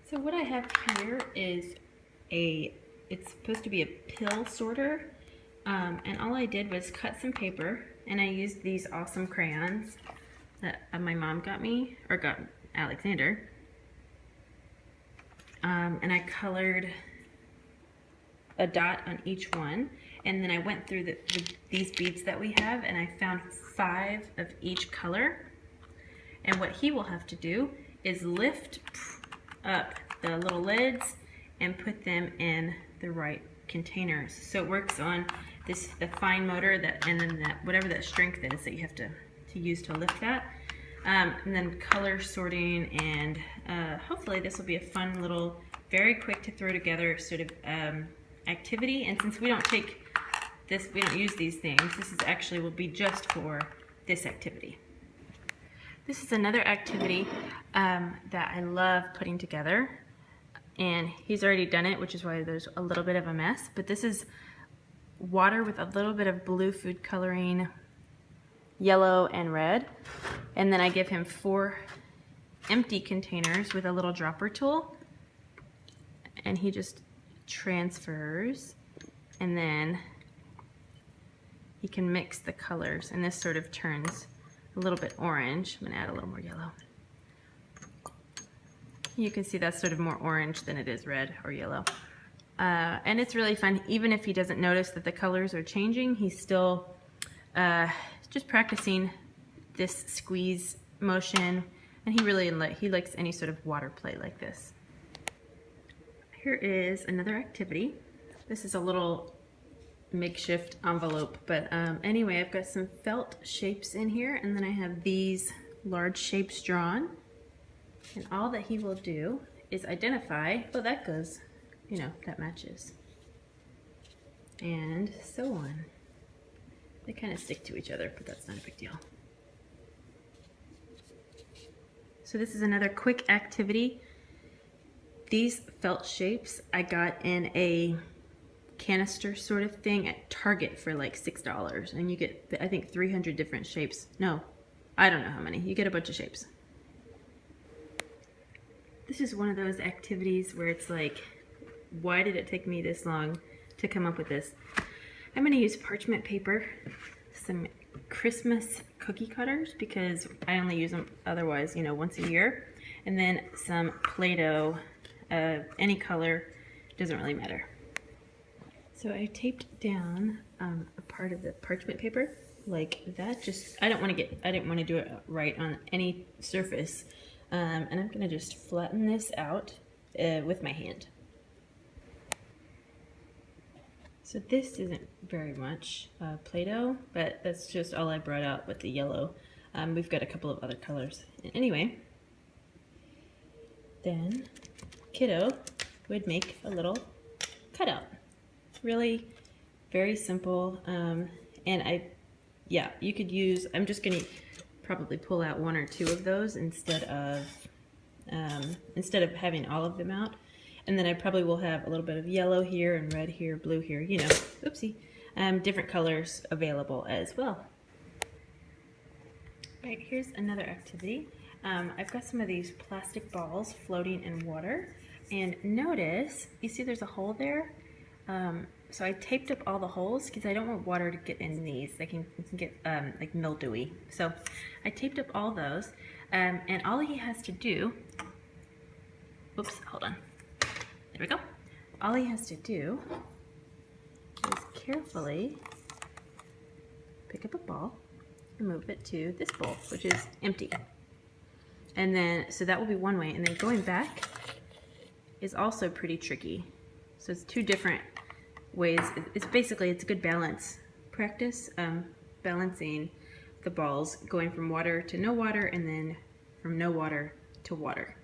So what I have here is it's supposed to be a pill sorter, and all I did was cut some paper, and I used these awesome crayons that my mom got me, or got Alexander, and I colored a dot on each one, and then I went through these beads that we have, and I found 5 of each color. And what he will have to do is lift up the little lids and put them in the right containers. So it works on the fine motor and then whatever that strength is that you have to use to lift that. And then color sorting, and hopefully this will be a fun little, very quick to throw together sort of activity. And since we don't use these things, this is actually will be just for this activity. This is another activity that I love putting together, and he's already done it, which is why there's a little bit of a mess, but this is water with a little bit of blue food coloring, yellow and red, and then I give him 4 empty containers with a little dropper tool, and he just transfers, and then he can mix the colors, and this sort of turns a little bit orange. I'm gonna add a little more yellow. You can see that's sort of more orange than it is red or yellow. And it's really fun. Even if he doesn't notice that the colors are changing, he's still just practicing this squeeze motion, and he likes any sort of water play like this. Here is another activity. This is a little makeshift envelope, but anyway, I've got some felt shapes in here, and then I have these large shapes drawn, and all that he will do is identify, oh, that goes, you know, that matches, and so on. They kind of stick to each other, but that's not a big deal. So this is another quick activity. These felt shapes I got in a canister sort of thing at Target for like $6, and you get, I think, 300 different shapes. No, I don't know how many. You get a bunch of shapes. This is one of those activities where it's like, why did it take me this long to come up with this? I'm going to use parchment paper, some Christmas cookie cutters, because I only use them otherwise, you know, once a year, and then some Play-Doh, any color, doesn't really matter. So I taped down a part of the parchment paper like that. I didn't want to do it right on any surface, and I'm gonna just flatten this out with my hand. So this isn't very much Play-Doh, but that's just all I brought out with the yellow. We've got a couple of other colors. Anyway, then Kiddo would make a little cutout. Really very simple, and you could use, I'm just gonna probably pull out 1 or 2 of those instead of having all of them out, and then I probably will have a little bit of yellow here and red here, blue here, you know, oopsie, different colors available as well. All right, here's another activity. I've got some of these plastic balls floating in water, and notice, you see there's a hole there? So I taped up all the holes because I don't want water to get in these. They can get like mildewy. So I taped up all those, and all he has to do, oops, hold on. There we go. All he has to do is carefully pick up a ball and move it to this bowl, which is empty. And then, so that will be one way. And then going back is also pretty tricky. So it's 2 different ways. It's basically, it's a good balance practice, balancing the balls, going from water to no water, and then from no water to water.